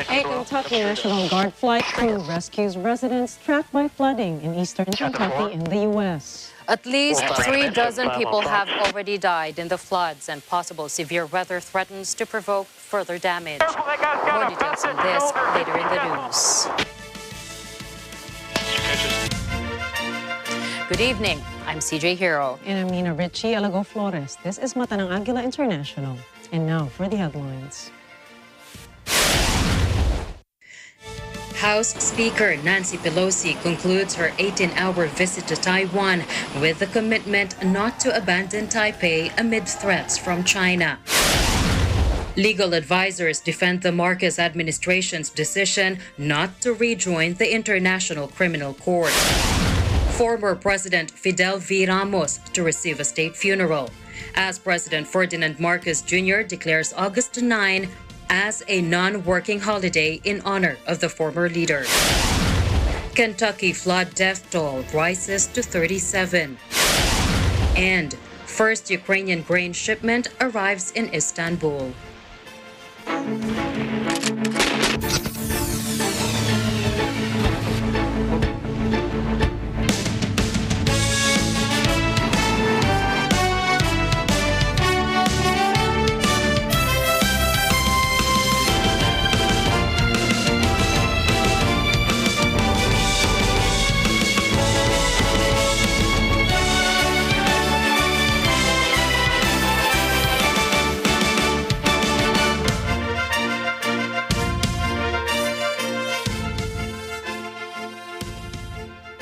A Kentucky National Guard flight crew rescues residents trapped by flooding in eastern Kentucky in the U.S. At least 3 dozen people have already died in the floods, and possible severe weather threatens to provoke further damage. More details on this later in the news. Good evening. I'm CJ Hero. And I'm Nina Richie Alago Flores. This is Mata ng Agila International. And now for the headlines. House Speaker Nancy Pelosi concludes her 18-hour visit to Taiwan with the commitment not to abandon Taipei amid threats from China. Legal advisors defend the Marcos administration's decision not to rejoin the International Criminal Court. Former President Fidel V. Ramos to receive a state funeral, as President Ferdinand Marcos Jr. declares August 9 as a non-working holiday in honor of the former leader. Kentucky flood death toll rises to 37. And first Ukrainian grain shipment arrives in Istanbul.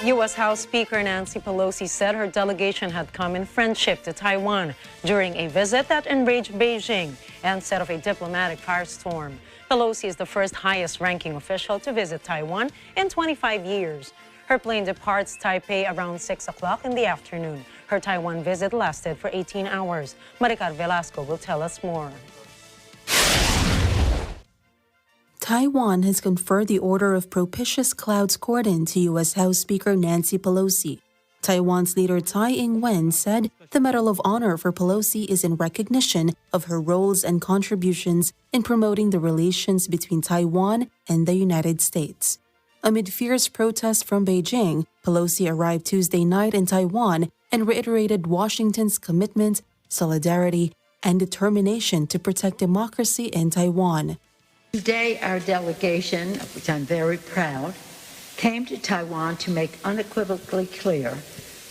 U.S. House Speaker Nancy Pelosi said her delegation had come in friendship to Taiwan during a visit that enraged Beijing and set off a diplomatic firestorm. Pelosi is the first highest-ranking official to visit Taiwan in 25 years. Her plane departs Taipei around 6 o'clock in the afternoon. Her Taiwan visit lasted for 18 hours. Maricar Velasco will tell us more. Taiwan has conferred the Order of Propitious Clouds Cordon to U.S. House Speaker Nancy Pelosi. Taiwan's leader Tsai Ing-wen said the Medal of Honor for Pelosi is in recognition of her roles and contributions in promoting the relations between Taiwan and the United States. Amid fierce protests from Beijing, Pelosi arrived Tuesday night in Taiwan and reiterated Washington's commitment, solidarity, and determination to protect democracy in Taiwan. Today, our delegation, of which I'm very proud, came to Taiwan to make unequivocally clear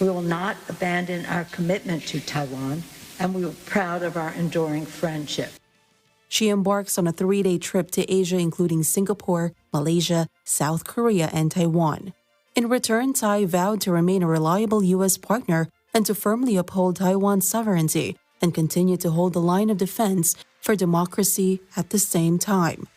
we will not abandon our commitment to Taiwan, and we are proud of our enduring friendship. She embarks on a 3-day trip to Asia, including Singapore, Malaysia, South Korea, and Taiwan. In return, Tsai vowed to remain a reliable U.S. partner and to firmly uphold Taiwan's sovereignty and continue to hold the line of defense for democracy at the same time.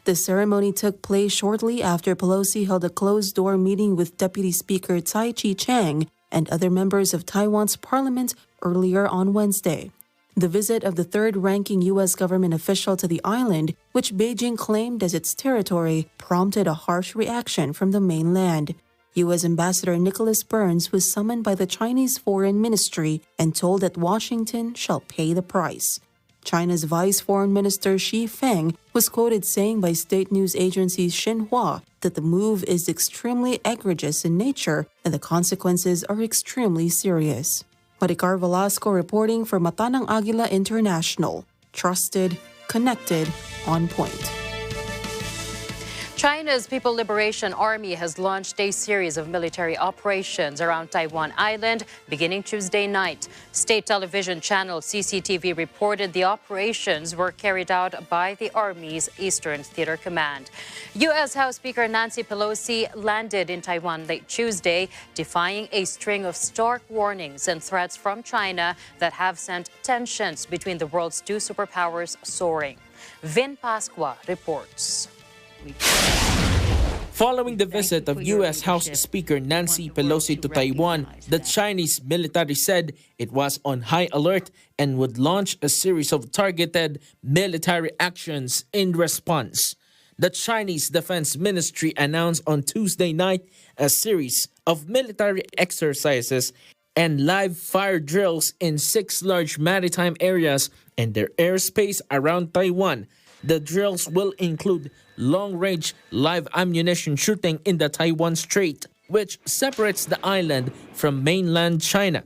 The ceremony took place shortly after Pelosi held a closed-door meeting with Deputy Speaker Tsai Chi-cheng and other members of Taiwan's parliament earlier on Wednesday. The visit of the third-ranking U.S. government official to the island, which Beijing claimed as its territory, prompted a harsh reaction from the mainland. U.S. Ambassador Nicholas Burns was summoned by the Chinese Foreign Ministry and told that Washington shall pay the price. China's Vice Foreign Minister Xi Feng was quoted saying by state news agency Xinhua that the move is extremely egregious in nature and the consequences are extremely serious. Maricar Velasco reporting for Mata ng Agila International. Trusted, connected, on point. China's People Liberation Army has launched a series of military operations around Taiwan Island beginning Tuesday night. State television channel CCTV reported the operations were carried out by the Army's Eastern Theater Command. U.S. House Speaker Nancy Pelosi landed in Taiwan late Tuesday, defying a string of stark warnings and threats from China that have sent tensions between the world's two superpowers soaring. Vin Pasqua reports. Following the visit of U.S. House Speaker Nancy Pelosi to Taiwan, the Chinese military said it was on high alert and would launch a series of targeted military actions in response. The Chinese Defense Ministry announced on Tuesday night a series of military exercises and live fire drills in 6 large maritime areas and their airspace around Taiwan. The drills will include long-range live ammunition shooting in the Taiwan Strait, which separates the island from mainland China.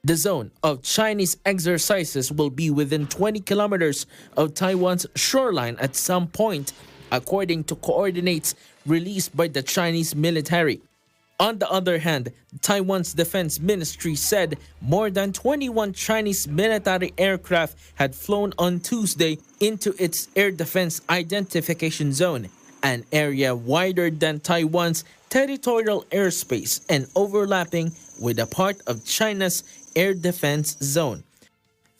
The zone of Chinese exercises will be within 20 kilometers of Taiwan's shoreline at some point, according to coordinates released by the Chinese military. On the other hand, Taiwan's defense ministry said more than 21 Chinese military aircraft had flown on Tuesday into its air defense identification zone, an area wider than Taiwan's territorial airspace and overlapping with a part of China's air defense zone.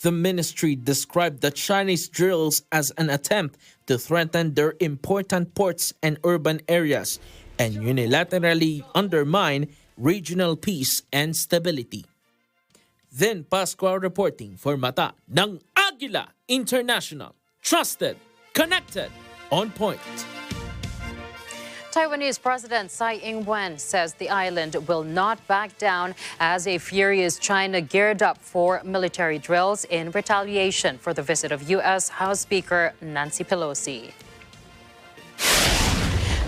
The ministry described the Chinese drills as an attempt to threaten their important ports and urban areas and unilaterally undermine regional peace and stability. Then Pascual reporting for Mata ng Agila International. Trusted, connected, on point. Taiwanese President Tsai Ing-wen says the island will not back down as a furious China geared up for military drills in retaliation for the visit of U.S. House Speaker Nancy Pelosi.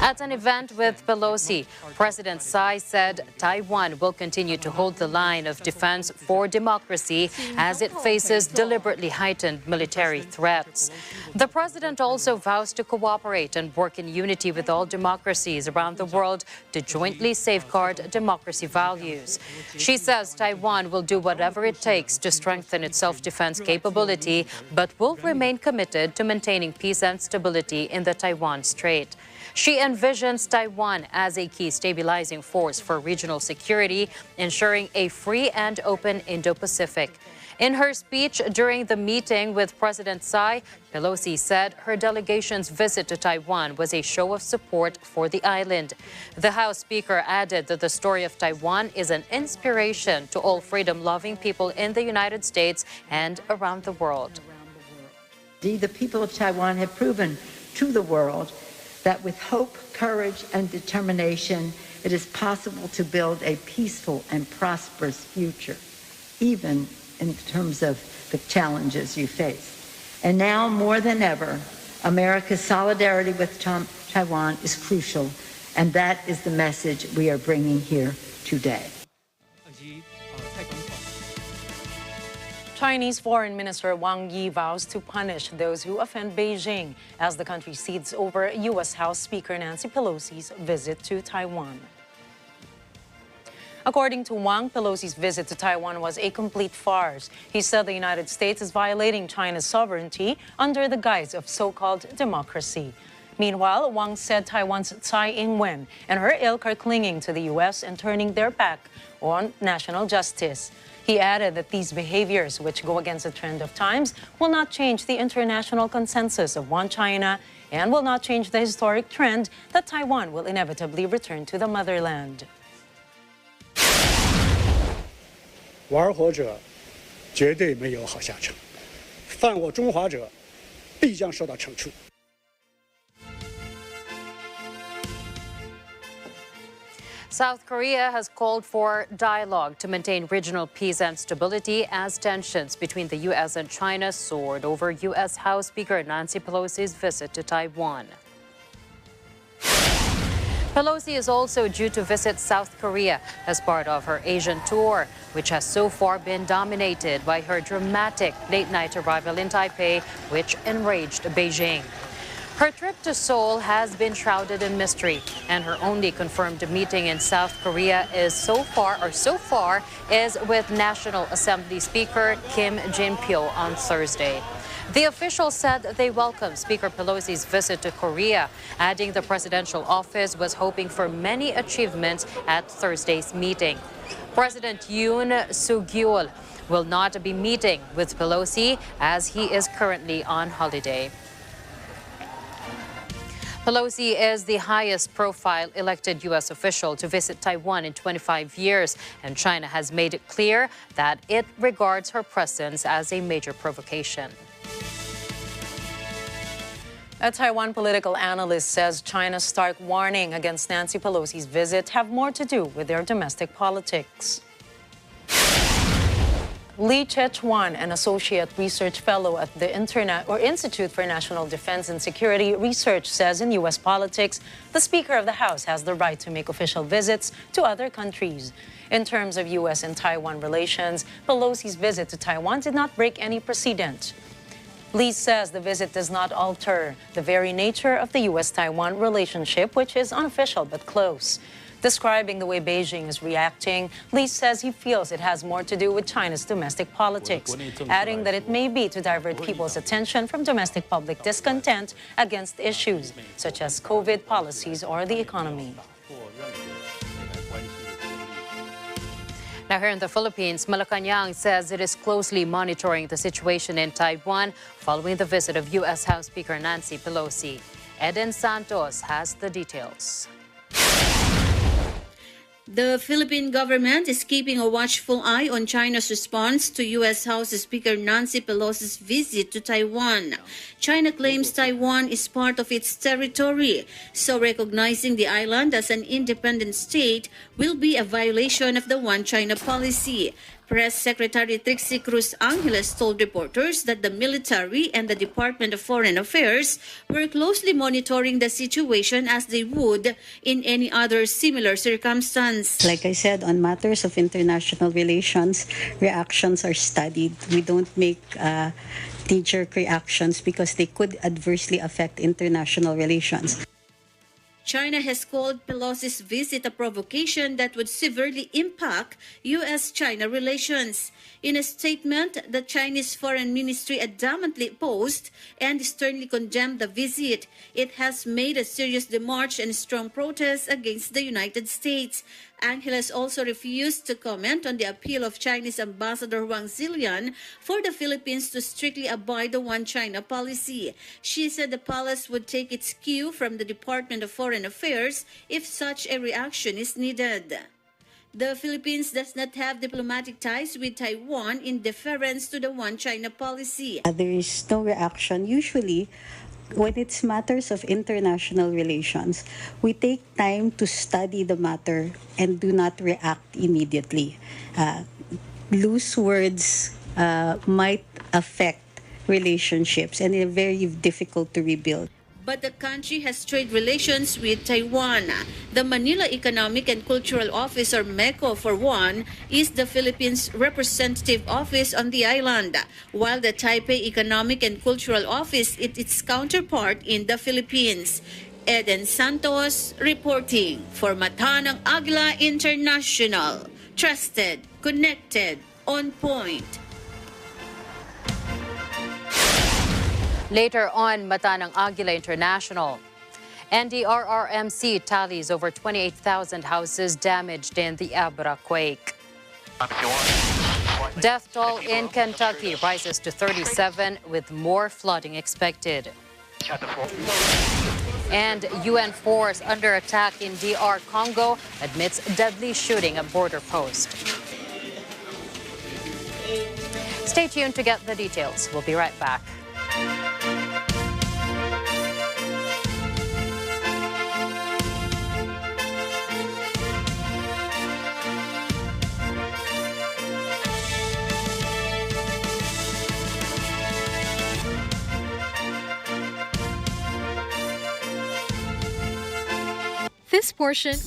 At an event with Pelosi, President Tsai said Taiwan will continue to hold the line of defense for democracy as it faces deliberately heightened military threats. The president also vows to cooperate and work in unity with all democracies around the world to jointly safeguard democracy values. She says Taiwan will do whatever it takes to strengthen its self-defense capability, but will remain committed to maintaining peace and stability in the Taiwan Strait. She envisions Taiwan as a key stabilizing force for regional security, ensuring a free and open Indo-Pacific. In her speech during the meeting with President Tsai, Pelosi said her delegation's visit to Taiwan was a show of support for the island. The House Speaker added that the story of Taiwan is an inspiration to all freedom-loving people in the United States and around the world. The people of Taiwan have proven to the world that with hope, courage, and determination, it is possible to build a peaceful and prosperous future, even in terms of the challenges you face. And now, more than ever, America's solidarity with Taiwan is crucial, and that is the message we are bringing here today. Chinese Foreign Minister Wang Yi vows to punish those who offend Beijing as the country seethes over U.S. House Speaker Nancy Pelosi's visit to Taiwan. According to Wang, Pelosi's visit to Taiwan was a complete farce. He said the United States is violating China's sovereignty under the guise of so-called democracy. Meanwhile, Wang said Taiwan's Tsai Ing-wen and her ilk are clinging to the U.S. and turning their back on national justice. He added that these behaviors, which go against the trend of times, will not change the international consensus of one China and will not change the historic trend that Taiwan will inevitably return to the motherland. 玩火者绝对没有好下场，犯我中华者必将受到惩处。 South Korea has called for dialogue to maintain regional peace and stability as tensions between the U.S. and China soared over U.S. House Speaker Nancy Pelosi's visit to Taiwan. Pelosi is also due to visit South Korea as part of her Asian tour, which has so far been dominated by her dramatic late-night arrival in Taipei, which enraged Beijing. Her trip to Seoul has been shrouded in mystery, and her only confirmed meeting in South Korea is so far is with National Assembly Speaker Kim Jin-pyo on Thursday. The official said they welcome Speaker Pelosi's visit to Korea, adding the presidential office was hoping for many achievements at Thursday's meeting. President Yoon Suk-yeol will not be meeting with Pelosi as he is currently on holiday. Pelosi is the highest profile elected U.S. official to visit Taiwan in 25 years, and China has made it clear that it regards her presence as a major provocation. A Taiwan political analyst says China's stark warning against Nancy Pelosi's visit have more to do with their domestic politics. Li Chechuan, an associate research fellow at the Institute for National Defense and Security Research, says in U.S. politics, the Speaker of the House has the right to make official visits to other countries. In terms of U.S. and Taiwan relations, Pelosi's visit to Taiwan did not break any precedent. Li says the visit does not alter the very nature of the U.S.-Taiwan relationship, which is unofficial but close. Describing the way Beijing is reacting, Li says he feels it has more to do with China's domestic politics, adding that it may be to divert people's attention from domestic public discontent against issues such as COVID policies or the economy. Now here in the Philippines, Malacanang says it is closely monitoring the situation in Taiwan following the visit of U.S. House Speaker Nancy Pelosi. Eden Santos has the details. The Philippine government is keeping a watchful eye on China's response to U.S. House Speaker Nancy Pelosi's visit to Taiwan. China claims Taiwan is part of its territory, so recognizing the island as an independent state will be a violation of the One China policy. Press Secretary Trixie Cruz Angeles told reporters that the military and the Department of Foreign Affairs were closely monitoring the situation as they would in any other similar circumstance. Like I said, on matters of international relations, reactions are studied. We don't make knee-jerk reactions because they could adversely affect international relations. China has called Pelosi's visit a provocation that would severely impact U.S.-China relations. In a statement, the Chinese Foreign Ministry adamantly opposed and sternly condemned the visit. It has made a serious demarche and strong protest against the United States. Angeles also refused to comment on the appeal of Chinese Ambassador Wang Zilian for the Philippines to strictly abide the One China policy. She said the palace would take its cue from the Department of Foreign Affairs if such a reaction is needed. The Philippines does not have diplomatic ties with Taiwan in deference to the One China policy. There is no reaction. Usually, when it's matters of international relations, we take time to study the matter and do not react immediately. Loose words might affect relationships and they're very difficult to rebuild. But the country has trade relations with Taiwan. The Manila Economic and Cultural Office, or MECO for one, is the Philippines' representative office on the island, while the Taipei Economic and Cultural Office is its counterpart in the Philippines. Eden Santos reporting for Mata ng Agila International. Trusted, connected, on point. Later on, Mata ng Agila International. NDRRMC tallies over 28,000 houses damaged in the Abra quake. Death toll in Kentucky rises to 37 with more flooding expected. And UN force under attack in DR Congo amidst deadly shooting at border post. Stay tuned to get the details. We'll be right back. This portion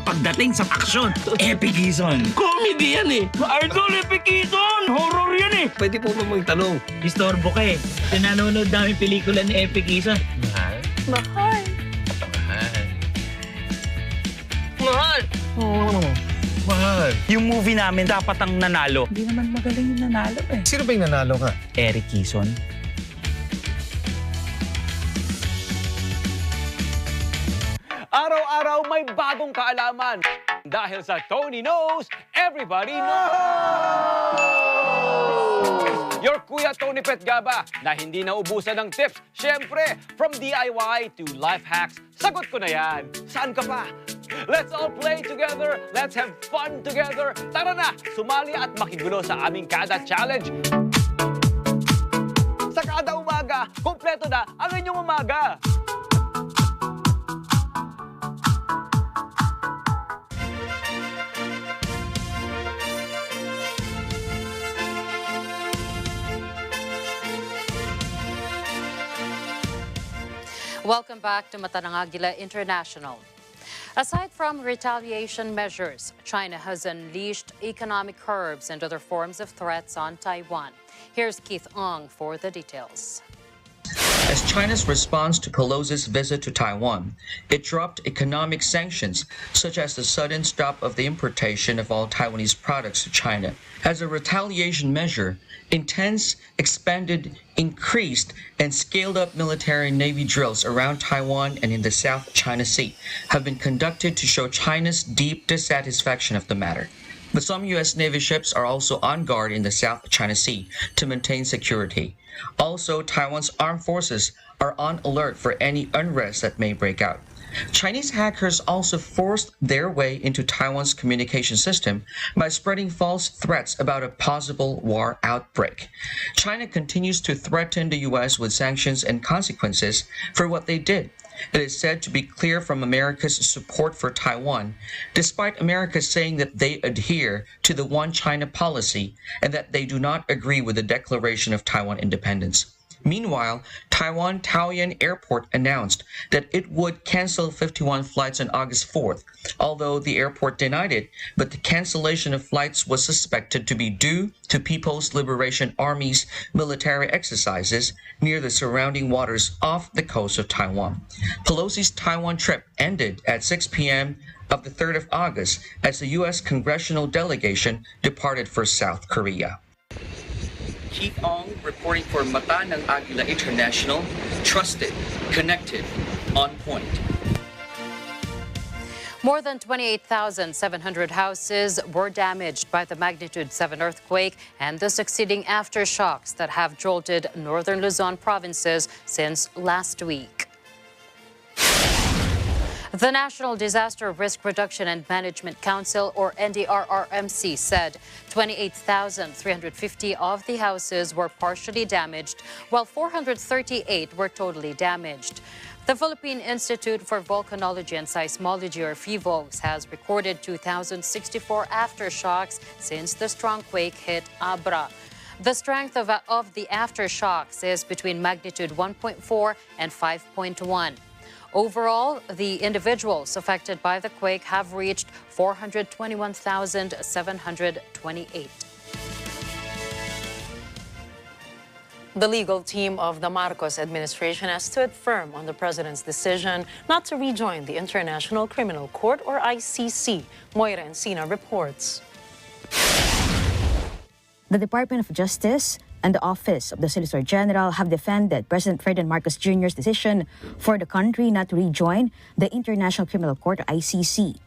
pagdating sa aksyon, epicison. Comedy yan eh! Idol, epicison! Horror yan eh! Pwede po ba magtanong? Istorbo ka eh. Nanonood namin pelikula ni epicison. Mahal? mahal. Mahal. Mahal! Oo. Mahal. Yung movie namin dapat ang nanalo. Hindi naman magaling yung nanalo eh. Sino ba yung nanalo ka? Eric Kison. Araw-araw may bagong kaalaman. Dahil sa Tony Knows, everybody knows! Your Kuya Tony Petgaba na hindi naubusan ng tips. Siyempre, from DIY to life hacks, sagot ko na yan. Saan ka pa? Let's all play together. Let's have fun together. Tara na, sumali at makigulo sa aming Kada Challenge. Sa kada umaga, kompleto na ang inyong umaga. Welcome back to Mata ng Agila International. Aside from retaliation measures, China has unleashed economic curbs and other forms of threats on Taiwan. Here's Keith Ong for the details. As China's response to Pelosi's visit to Taiwan, it dropped economic sanctions, such as the sudden stop of the importation of all Taiwanese products to China. As a retaliation measure, intense, expanded, increased, and scaled-up military Navy drills around Taiwan and in the South China Sea have been conducted to show China's deep dissatisfaction of the matter. But some U.S. Navy ships are also on guard in the South China Sea to maintain security. Also, Taiwan's armed forces are on alert for any unrest that may break out. Chinese hackers also forced their way into Taiwan's communication system by spreading false threats about a possible war outbreak. China continues to threaten the U.S. with sanctions and consequences for what they did. It is said to be clear from America's support for Taiwan, despite America saying that they adhere to the One China policy and that they do not agree with the declaration of Taiwan independence. Meanwhile, Taiwan Taoyuan Airport announced that it would cancel 51 flights on August 4th, although the airport denied it, but the cancellation of flights was suspected to be due to People's Liberation Army's military exercises near the surrounding waters off the coast of Taiwan. Pelosi's Taiwan trip ended at 6 p.m. of the 3rd of August as the U.S. congressional delegation departed for South Korea. Keith Ong reporting for Mata ng Agila International, trusted, connected, on point. More than 28,700 houses were damaged by the magnitude 7 earthquake and the succeeding aftershocks that have jolted northern Luzon provinces since last week. The National Disaster Risk Reduction and Management Council, or NDRRMC, said 28,350 of the houses were partially damaged, while 438 were totally damaged. The Philippine Institute for Volcanology and Seismology, or PHIVOLS, has recorded 2,064 aftershocks since the strong quake hit Abra. The strength of the aftershocks is between magnitude 1.4 and 5.1. Overall, the individuals affected by the quake have reached 421,728. The legal team of the Marcos administration has stood firm on the president's decision not to rejoin the International Criminal Court, or ICC. Moira Encina reports. The Department of Justice and the Office of the Solicitor General have defended President Ferdinand Marcos Jr.'s decision for the country not to rejoin the International Criminal Court, or ICC.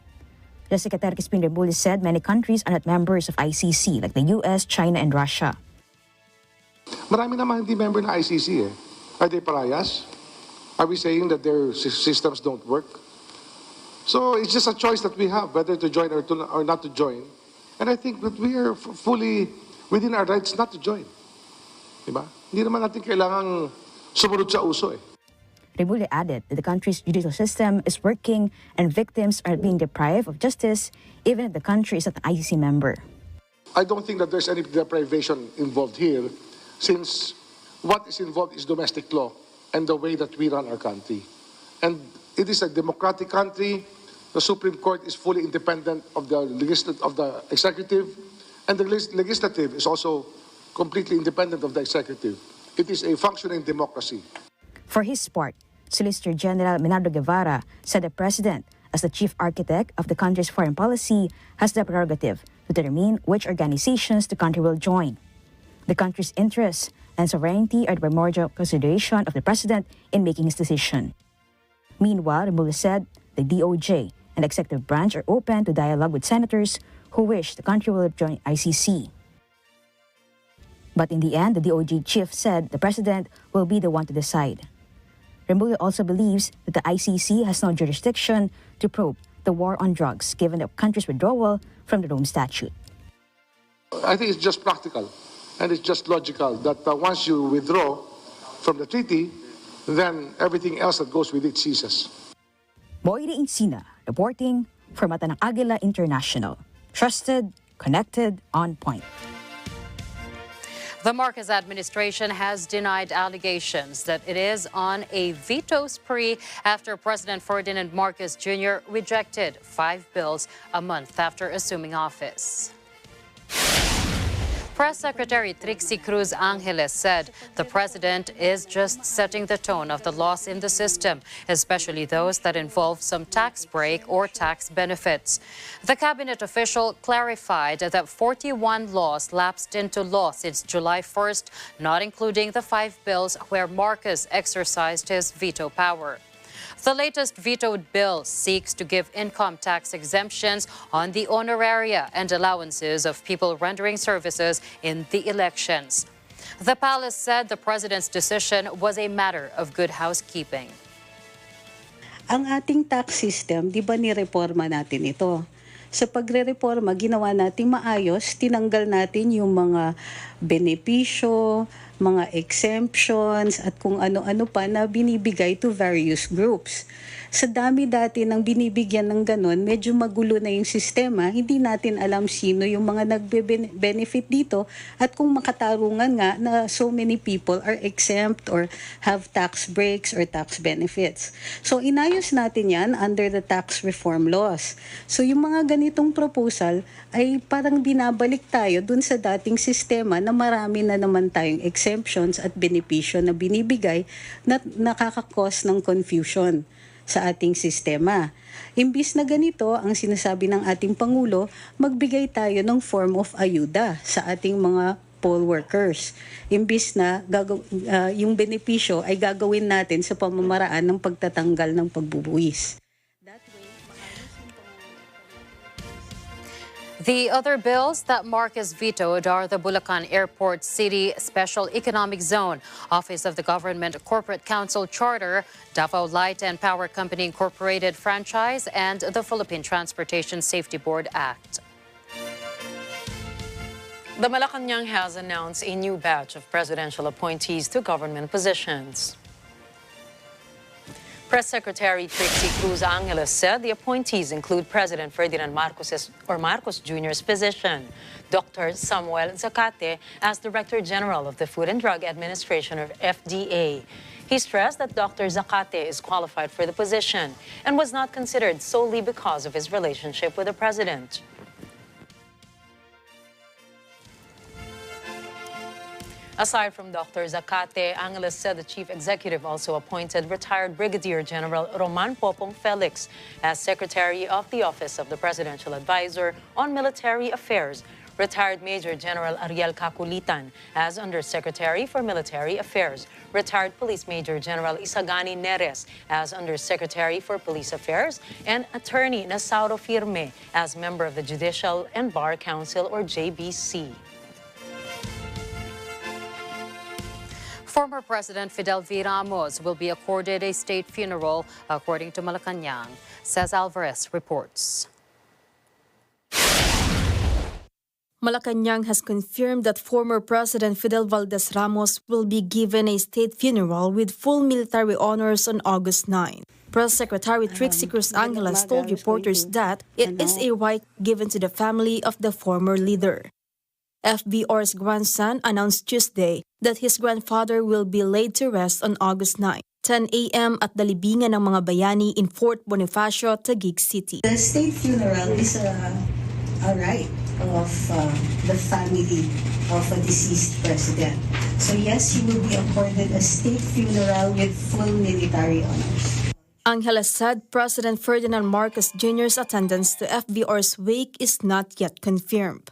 The Secretary Crispin Remulla said many countries are not members of ICC, like the US, China, and Russia. Marami naman hindi member ng ICC eh. Are they pariahs? Are we saying that their systems don't work? So it's just a choice that we have, whether to join or not to join. And I think that we are fully within our rights not to join. Diba? Hindi naman natin kailangang sumunod sa uso eh. Remulla added that the country's judicial system is working and victims are being deprived of justice even if the country is not an ICC member. I don't think that there's any deprivation involved here, since what is involved is domestic law and the way that we run our country. And it is a democratic country. The Supreme Court is fully independent of the executive, and the legislative is also completely independent of the executive. It is a functioning democracy. For his part, Solicitor General Menardo Guevara said the president, as the chief architect of the country's foreign policy, has the prerogative to determine which organizations the country will join. The country's interests and sovereignty are the primordial consideration of the president in making his decision. Meanwhile, Remulla said the DOJ and the executive branch are open to dialogue with senators who wish the country will join ICC. But in the end, the DOJ chief said the president will be the one to decide. Remulla also believes that the ICC has no jurisdiction to probe the war on drugs, given the country's withdrawal from the Rome Statute. I think it's just practical and it's just logical that once you withdraw from the treaty, then everything else that goes with it ceases. Boyre Encina, reporting for Mata ng Agila International. Trusted, connected, on point. The Marcos administration has denied allegations that it is on a veto spree after President Ferdinand Marcos Jr. rejected 5 bills a month after assuming office. Press Secretary Trixie Cruz Angeles said the president is just setting the tone of the laws in the system, especially those that involve some tax break or tax benefits. The cabinet official clarified that 41 laws lapsed into law since July 1st, not including the 5 bills where Marcos exercised his veto power. The latest vetoed bill seeks to give income tax exemptions on the honoraria and allowances of people rendering services in the elections. The palace said the president's decision was a matter of good housekeeping. Ang ating tax system, di ba nireforma natin ito? Sa pagre-reforma, ginawa natin maayos, tinanggal natin yung mga benepisyo, mga exemptions at kung ano-ano pa na binibigay to various groups. Sa dami dati ng binibigyan ng ganon, medyo magulo na yung sistema. Hindi natin alam sino yung mga nagbe-benefit dito at kung makatarungan nga na so many people are exempt or have tax breaks or tax benefits. So inayos natin yan under the tax reform laws. So yung mga ganitong proposal ay parang binabalik tayo dun sa dating sistema na marami na naman tayong exemptions at benepisyo na binibigay na nakakakos ng confusion sa ating sistema. Imbis na ganito, ang sinasabi ng ating Pangulo, magbigay tayo ng form of ayuda sa ating mga poll workers. Imbis na yung benepisyo ay gagawin natin sa pamamaraan ng pagtatanggal ng pagbubuwis. The other bills that Marcos vetoed are the Bulacan Airport City Special Economic Zone, Office of the Government Corporate Council Charter, Davao Light and Power Company Incorporated franchise, and the Philippine Transportation Safety Board Act. The Malacanang has announced a new batch of presidential appointees to government positions. Press Secretary Trixie Cruz Angeles said the appointees include President Ferdinand Marcos Jr.'s physician, Dr. Samuel Zacate, as Director General of the Food and Drug Administration, or FDA. He stressed that Dr. Zacate is qualified for the position and was not considered solely because of his relationship with the president. Aside from Dr. Zacate, Angeles said the chief executive also appointed retired Brigadier General Roman Popong Felix as Secretary of the Office of the Presidential Advisor on Military Affairs, retired Major General Ariel Caculitan as Undersecretary for Military Affairs, retired Police Major General Isagani Neres as Undersecretary for Police Affairs, and Attorney Nasauro Firme as member of the Judicial and Bar Council, or JBC. Former President Fidel V. Ramos will be accorded a state funeral, according to Malacanang. Cez Alvarez reports. Malacanang has confirmed that former President Fidel Valdez Ramos will be given a state funeral with full military honors on August 9. Press Secretary Trixie Cruz Angeles told reporters that it is a right given to the family of the former leader. FBR's grandson announced Tuesday that his grandfather will be laid to rest on August 9, 10 a.m. at the Libingan ng mga Bayani in Fort Bonifacio, Taguig City. The state funeral is a right of the family of a deceased president. So yes, he will be accorded a state funeral with full military honors. Angeles said President Ferdinand Marcos Jr.'s attendance to FBR's wake is not yet confirmed.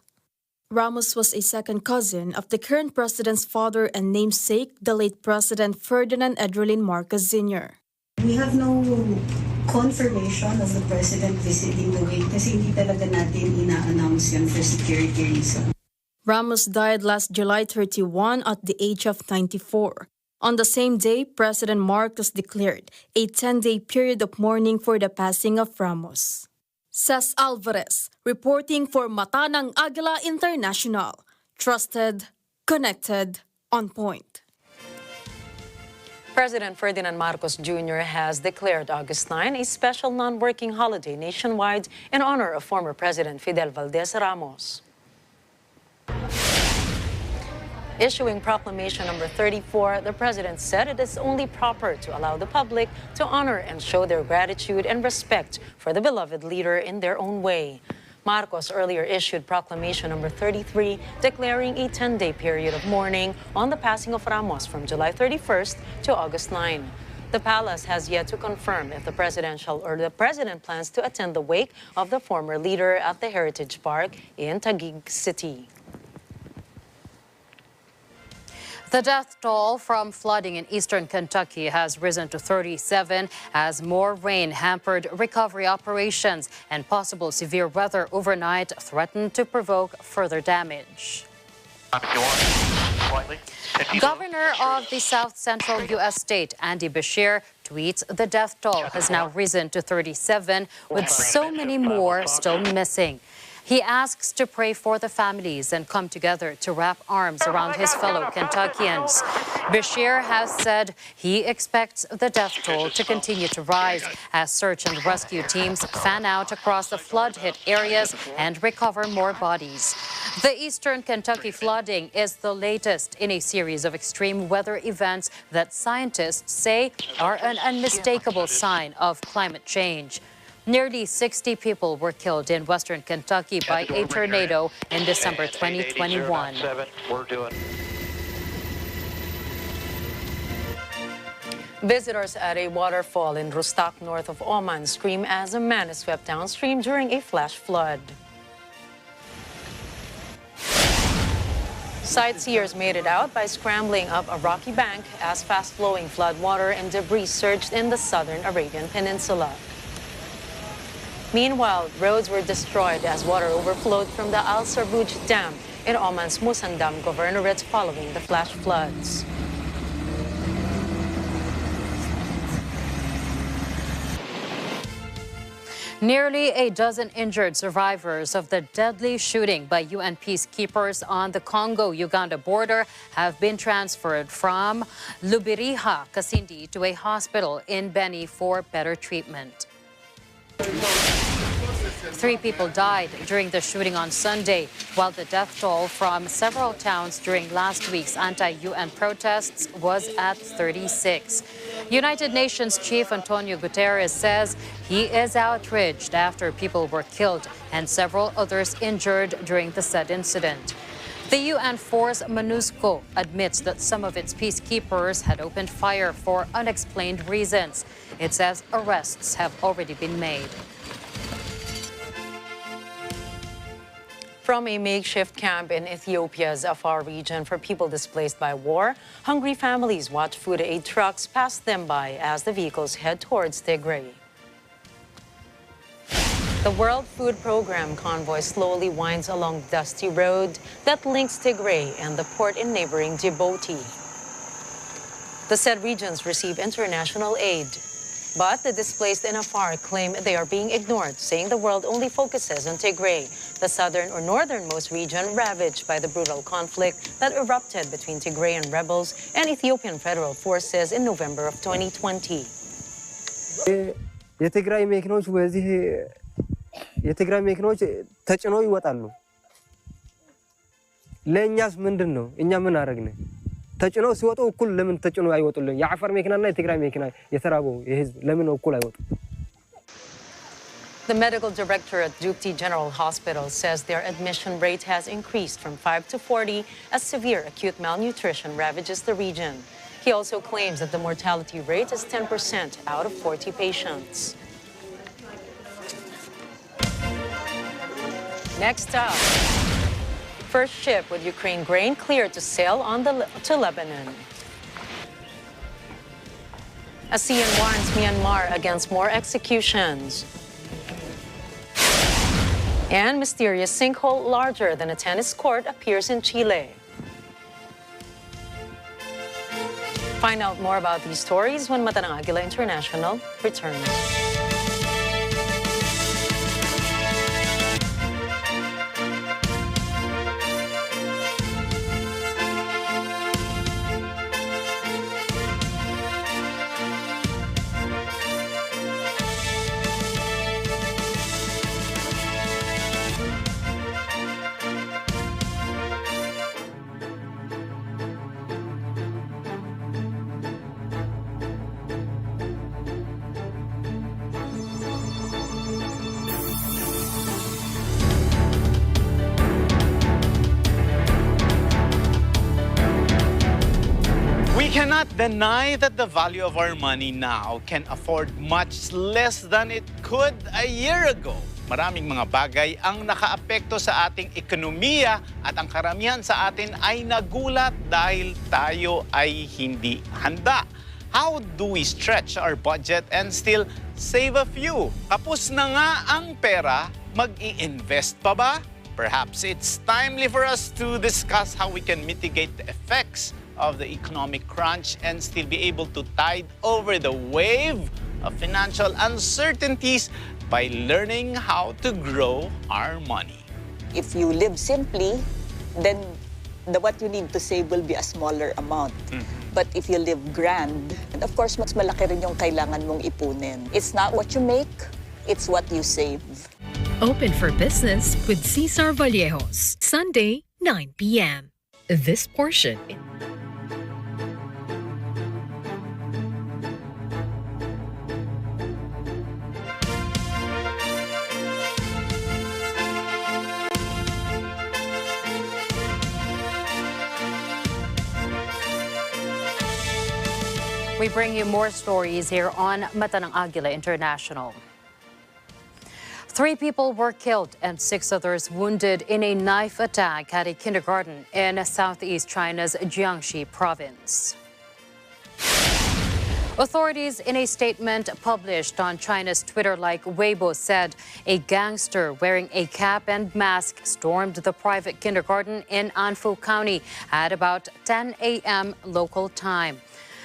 Ramos was a second cousin of the current president's father and namesake, the late President Ferdinand Edrelin Marcos Sr. We have no confirmation of the President visiting the wake kasi hindi talaga natin ina-announce yan for security reasons. Ramos died last July 31 at the age of 94. On the same day, President Marcos declared a 10-day period of mourning for the passing of Ramos. Cés Alvarez, reporting for Mata ng Agila International. Trusted, connected, on point. President Ferdinand Marcos Jr. has declared August 9 a special non-working holiday nationwide in honor of former President Fidel Valdez Ramos. Issuing Proclamation number 34, the President said it is only proper to allow the public to honor and show their gratitude and respect for the beloved leader in their own way. Marcos earlier issued Proclamation number 33, declaring a 10-day period of mourning on the passing of Ramos from July 31st to August 9. The palace has yet to confirm if the president plans to attend the wake of the former leader at the Heritage Park in Taguig City. The death toll from flooding in eastern Kentucky has risen to 37 as more rain hampered recovery operations and possible severe weather overnight threatened to provoke further damage. Governor of the South Central U.S. state, Andy Beshear, tweets the death toll has now risen to 37, with so many more still missing. He asks to pray for the families and come together to wrap arms around his fellow Kentuckians. Beshear has said he expects the death toll to continue to rise as search and rescue teams fan out across the flood-hit areas and recover more bodies. The eastern Kentucky flooding is the latest in a series of extreme weather events that scientists say are an unmistakable sign of climate change. Nearly 60 people were killed in western Kentucky by a tornado in December 2021. Visitors at a waterfall in Rustak, north of Oman, scream as a man is swept downstream during a flash flood. Sightseers made it out by scrambling up a rocky bank as fast-flowing floodwater and debris surged in the southern Arabian Peninsula. Meanwhile, roads were destroyed as water overflowed from the Al Sarbuj Dam in Oman's Musandam governorate following the flash floods. Nearly a dozen injured survivors of the deadly shooting by UN peacekeepers on the Congo-Uganda border have been transferred from Lubiriha, Kasindi, to a hospital in Beni for better treatment. 3 people died during the shooting on Sunday, while the death toll from several towns during last week's anti-UN protests was at 36. United Nations Chief Antonio Guterres says he is outraged after people were killed and several others injured during the said incident. The UN force MONUSCO admits that some of its peacekeepers had opened fire for unexplained reasons. It says arrests have already been made. From a makeshift camp in Ethiopia's Afar region for people displaced by war, hungry families watch food aid trucks pass them by as the vehicles head towards Tigray. The World Food Program convoy slowly winds along the dusty road that links Tigray and the port in neighboring Djibouti. The said regions receive international aid, but the displaced in Afar claim they are being ignored, saying the world only focuses on Tigray, the southern or northernmost region ravaged by the brutal conflict that erupted between Tigrayan rebels and Ethiopian federal forces in November of 2020. የትግራይ መኪኖች በዚህ የትግራይ መኪኖች ተጭነው ይወጣሉ። ለኛስ ምንድነው? እኛ ምን አረግነ? ተጭነው ሲወጡ እኩል ለምን ተጭነው አይወጡልን? የአፋር መኪናና የትግራይ መኪና የተራበው የህዝብ ለምን እኩል አይወጡ? The medical director at Dupti General Hospital says their admission rate has increased from 5 to 40 as severe acute malnutrition ravages the region. He also claims that the mortality rate is 10% out of 40 patients. Next up, first ship with Ukraine grain cleared to sail on to Lebanon. ASEAN warns Myanmar against more executions. And mysterious sinkhole larger than a tennis court appears in Chile. Find out more about these stories when Mata ng Agila International returns. We cannot deny that the value of our money now can afford much less than it could a year ago. Maraming mga bagay ang nakaapekto sa ating ekonomiya at ang karamihan sa atin ay nagulat dahil tayo ay hindi handa. How do we stretch our budget and still save a few? Kapos na nga ang pera, mag-i-invest pa ba? Perhaps it's timely for us to discuss how we can mitigate the effects of the economic crunch and still be able to tide over the wave of financial uncertainties by learning how to grow our money. If you live simply, then what you need to save will be a smaller amount. But if you live grand, and of course, mas malaki rin yung kailangan mong ipunin. It's not what you make, it's what you save. Open for business with Cesar Vallejos, Sunday, 9 p.m. This portion. We bring you more stories here on Mata ng Agila International. 3 people were killed and 6 others wounded in a knife attack at a kindergarten in southeast China's Jiangxi province. Authorities in a statement published on China's Twitter-like Weibo said a gangster wearing a cap and mask stormed the private kindergarten in Anfu County at about 10 a.m. local time.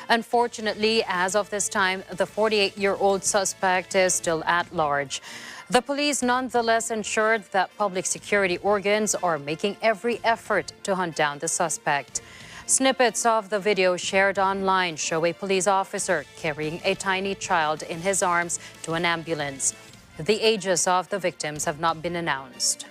Unfortunately, as of this time, the 48-year-old suspect is still at large. The police nonetheless ensured that public security organs are making every effort to hunt down the suspect. Snippets of the video shared online show a police officer carrying a tiny child in his arms to an ambulance. The ages of the victims have not been announced.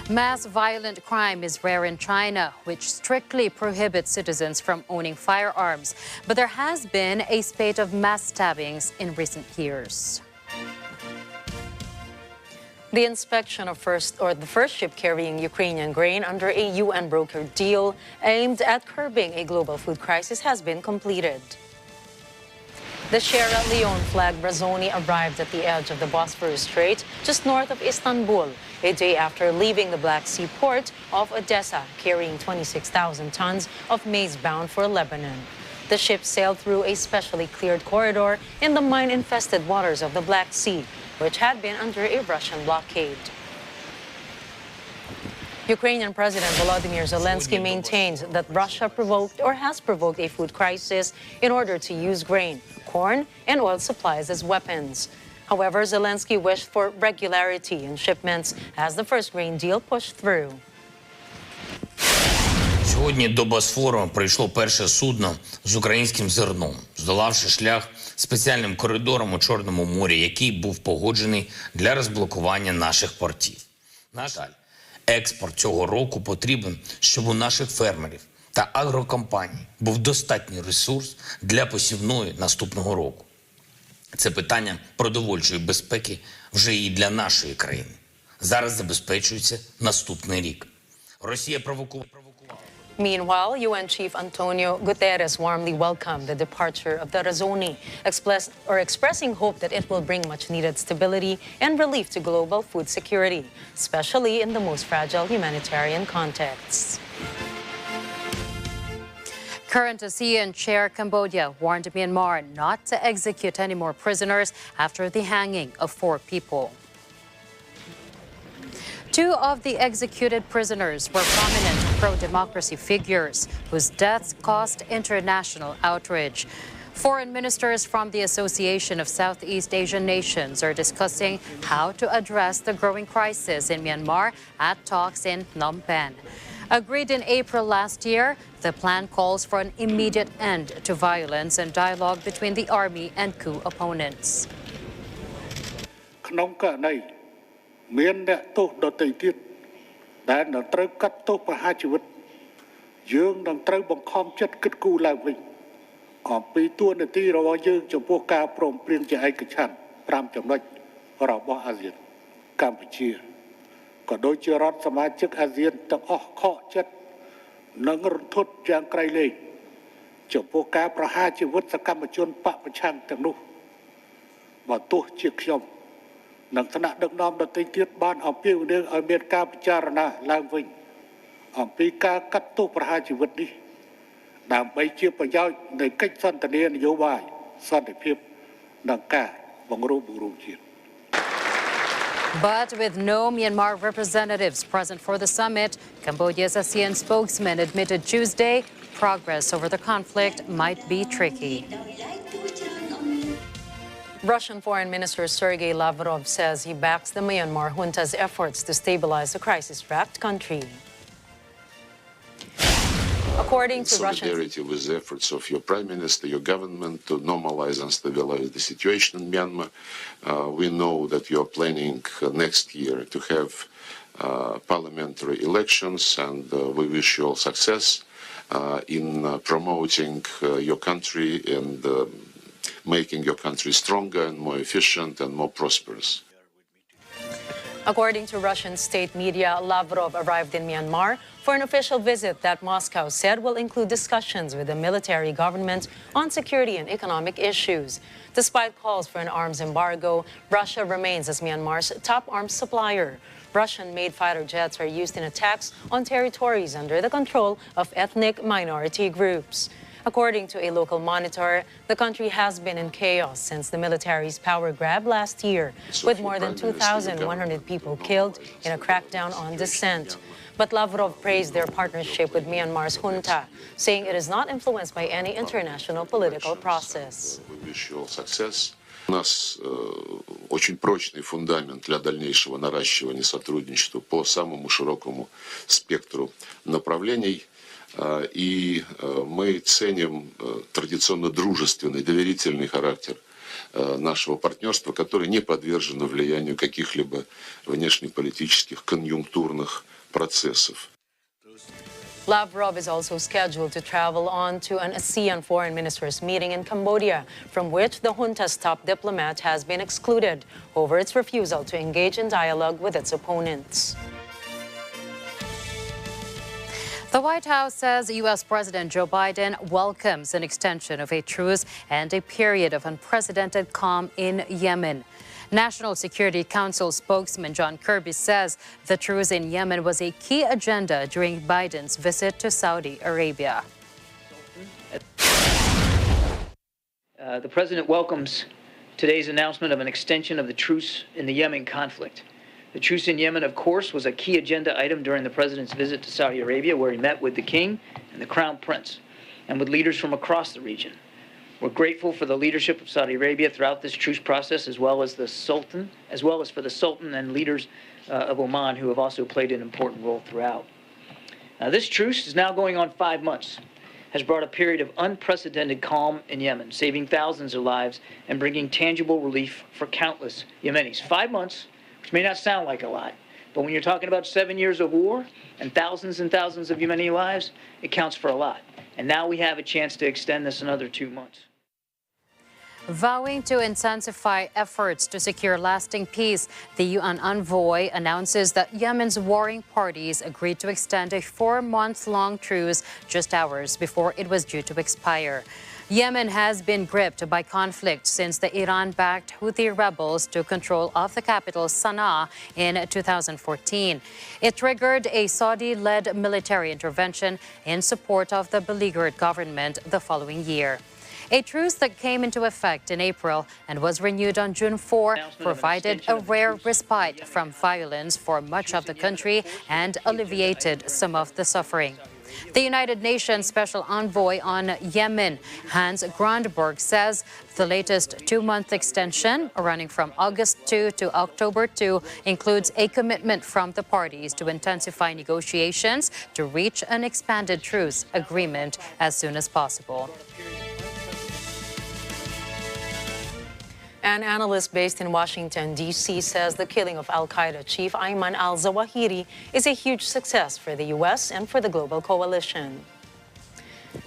Mass violent crime is rare in China, which strictly prohibits citizens from owning firearms. But there has been a spate of mass stabbings in recent years. The inspection of the first ship carrying Ukrainian grain under a UN brokered deal aimed at curbing a global food crisis has been completed. The Sierra Leone flag Brazzoni arrived at the edge of the Bosphorus Strait just north of Istanbul, a day after leaving the Black Sea port of Odessa, carrying 26,000 tons of maize bound for Lebanon. The ship sailed through a specially cleared corridor in the mine-infested waters of the Black Sea, which had been under a Russian blockade. Ukrainian President Volodymyr Zelensky maintained that Russia has provoked a food crisis in order to use grain, corn, and oil supplies as weapons. However, Zelensky wished for regularity in shipments as the first grain deal pushed through. Сьогодні до Босфору прийшло перше судно з українським зерном, здолавши шлях спеціальним коридором у Чорному морі, який був погоджений для розблокування наших портів. На жаль, експорт цього року потрібен, щоб у наших фермерів та агрокомпаній був достатній ресурс для посівної наступного року. Це питання продовольчої безпеки вже і для нашої країни. Зараз забезпечується наступний рік. Росія провокувала. Meanwhile, UN Chief Antonio Guterres warmly welcomed the departure of the Brazzoni, expressing hope that it will bring much-needed stability and relief to global food security, especially in the most fragile humanitarian contexts. Current ASEAN Chair Cambodia warned Myanmar not to execute any more prisoners after the hanging of 4 people. 2 of the executed prisoners were prominent pro-democracy figures whose deaths caused international outrage. Foreign ministers from the Association of Southeast Asian Nations are discussing how to address the growing crisis in Myanmar at talks in Phnom Penh. Agreed in April last year, the plan calls for an immediate end to violence and dialogue between the army and coup opponents. ក្នុងករណីមានអ្នកទោសដទៃទៀតដែលនឹងត្រូវកាត់ទោសប្រហារជីវិតយើងនឹងត្រូវបង្ខំចិត្តគិតគូរឡើងវិញអំពីតួនាទីរបស់យើងចំពោះការព្រមព្រៀងជាឯកច្ឆន្ទ5ចំណុចរបស់អាស៊ានកម្ពុជាក៏ដូចជារដ្ឋសមាជិកអាស៊ានទាំងអស់ខកចិត្តនិងរន្ធត់យ៉ាងក្រៃលែងចំពោះការប្រហារជីវិតសកម្មជនបកប្រឆាំងទាំងនោះបើទោះជាខ្ញុំនិងថ្នាក់ដឹកនាំដទៃទៀតបានអំពាវនាវឲ្យមានការពិចារណាឡើងវិញអំពីការកាត់ទោសប្រហារជីវិតនេះដើម្បីជាប្រយោជន៍នៃកិច្ចសន្ទនានយោបាយសន្តិភាពនិងការបង្រួបបង្រួមជាតិ But with no Myanmar representatives present for the summit, Cambodia's ASEAN spokesman admitted Tuesday progress over the conflict might be tricky. Russian Foreign Minister Sergei Lavrov says he backs the Myanmar junta's efforts to stabilize the crisis-racked country. According to Russian... solidarity with the efforts of your Prime Minister, your government to normalize and stabilize the situation in Myanmar. We know that you are planning next year to have parliamentary elections, and we wish you all success in promoting your country and making your country stronger and more efficient and more prosperous. According to Russian state media, Lavrov arrived in Myanmar for an official visit that Moscow said will include discussions with the military government on security and economic issues. Despite calls for an arms embargo, Russia remains as Myanmar's top arms supplier. Russian-made fighter jets are used in attacks on territories under the control of ethnic minority groups. According to a local monitor, the country has been in chaos since the military's power grab last year, with more than 2,100 people killed in a crackdown on dissent. But Lavrov praised their partnership with Myanmar's junta, saying it is not influenced by any international political process. We wish you all success. У нас очень прочный фундамент для дальнейшего наращивания сотрудничества по самому широкому спектру направлений. И мы ценим традиционно дружественный, доверительный характер нашего партнерства, который не подвержен влиянию каких-либо внешнеполитических конъюнктурных процессов. Lavrov is also scheduled to travel on to an ASEAN foreign ministers meeting in Cambodia, from which the junta's top diplomat has been excluded over its refusal to engage in dialogue with its opponents. The White House says U.S. President Joe Biden welcomes an extension of a truce and a period of unprecedented calm in Yemen. National Security Council spokesman John Kirby says the truce in Yemen was a key agenda during Biden's visit to Saudi Arabia. The president welcomes today's announcement of an extension of the truce in the Yemen conflict. The truce in Yemen, of course, was a key agenda item during the president's visit to Saudi Arabia, where he met with the king and the crown prince and with leaders from across the region. We're grateful for the leadership of Saudi Arabia throughout this truce process, as well as for the Sultan and leaders of Oman, who have also played an important role throughout. This truce is now going on 5 months, has brought a period of unprecedented calm in Yemen, saving thousands of lives and bringing tangible relief for countless Yemenis. 5 months, which may not sound like a lot, but when you're talking about 7 years of war and thousands of Yemeni lives, it counts for a lot. And now we have a chance to extend this another 2 months. Vowing to intensify efforts to secure lasting peace, the UN envoy announces that Yemen's warring parties agreed to extend a 4-month-long truce just hours before it was due to expire. Yemen has been gripped by conflict since the Iran-backed Houthi rebels took control of the capital Sana'a in 2014. It triggered a Saudi-led military intervention in support of the beleaguered government the following year. A truce that came into effect in April and was renewed on June 4 provided a rare respite from violence for much of the country and alleviated some of the suffering. The United Nations Special Envoy on Yemen, Hans Grundberg, says the latest two-month extension, running from August 2 to October 2, includes a commitment from the parties to intensify negotiations to reach an expanded truce agreement as soon as possible. An analyst based in Washington, D.C. says the killing of al-Qaeda chief Ayman al-Zawahiri is a huge success for the U.S. and for the global coalition.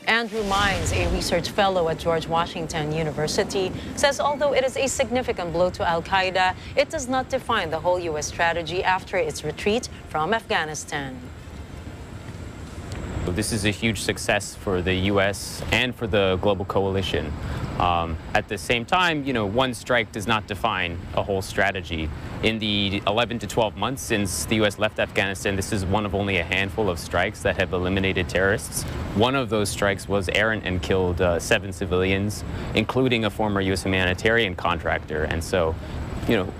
Andrew Mines, a research fellow at George Washington University, says although it is a significant blow to al-Qaeda, it does not define the whole U.S. strategy after its retreat from Afghanistan. This is a huge success for the U.S. and for the global coalition. At the same time, one strike does not define a whole strategy. In the 11 to 12 months since the U.S. left Afghanistan, this is one of only a handful of strikes that have eliminated terrorists. One of those strikes was errant and killed 7 civilians, including a former U.S. humanitarian contractor. And so,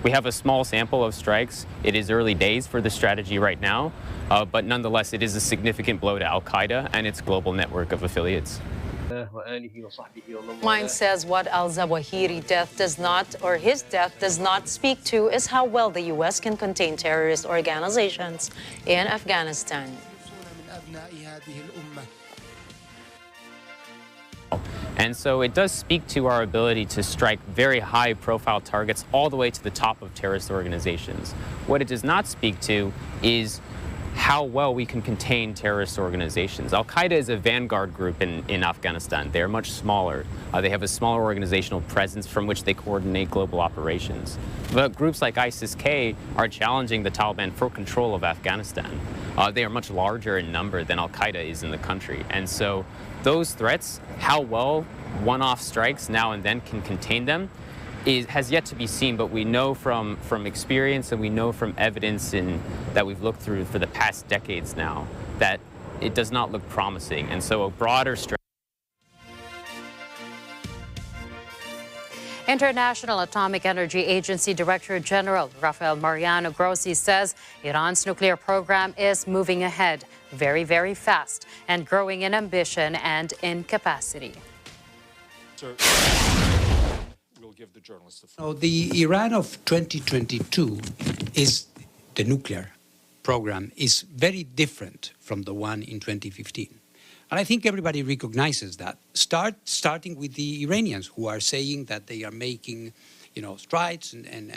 we have a small sample of strikes. It is early days for the strategy right now, but nonetheless, it is a significant blow to al-Qaeda and its global network of affiliates. Mine says what al-Zawahiri death does not, or his death does not speak to, is how well the U.S. can contain terrorist organizations in Afghanistan. And so it does speak to our ability to strike very high-profile targets all the way to the top of terrorist organizations. What it does not speak to is how well we can contain terrorist organizations. Al-Qaeda is a vanguard group in Afghanistan. They're much smaller. They have a smaller organizational presence from which they coordinate global operations. But groups like ISIS-K are challenging the Taliban for control of Afghanistan. They are much larger in number than Al-Qaeda is in the country. And so those threats, how well one-off strikes now and then can contain them, has yet to be seen, but we know from experience and we know from evidence that we've looked through for the past decades now that it does not look promising. And so a broader strategy. International Atomic Energy Agency Director General Rafael Mariano Grossi says Iran's nuclear program is moving ahead very, very fast and growing in ambition and in capacity. Sir. Give the journalists the floor. The Iran of 2022 is the nuclear program is very different from the one in 2015. And I think everybody recognizes that, starting with the Iranians who are saying that they are making strides and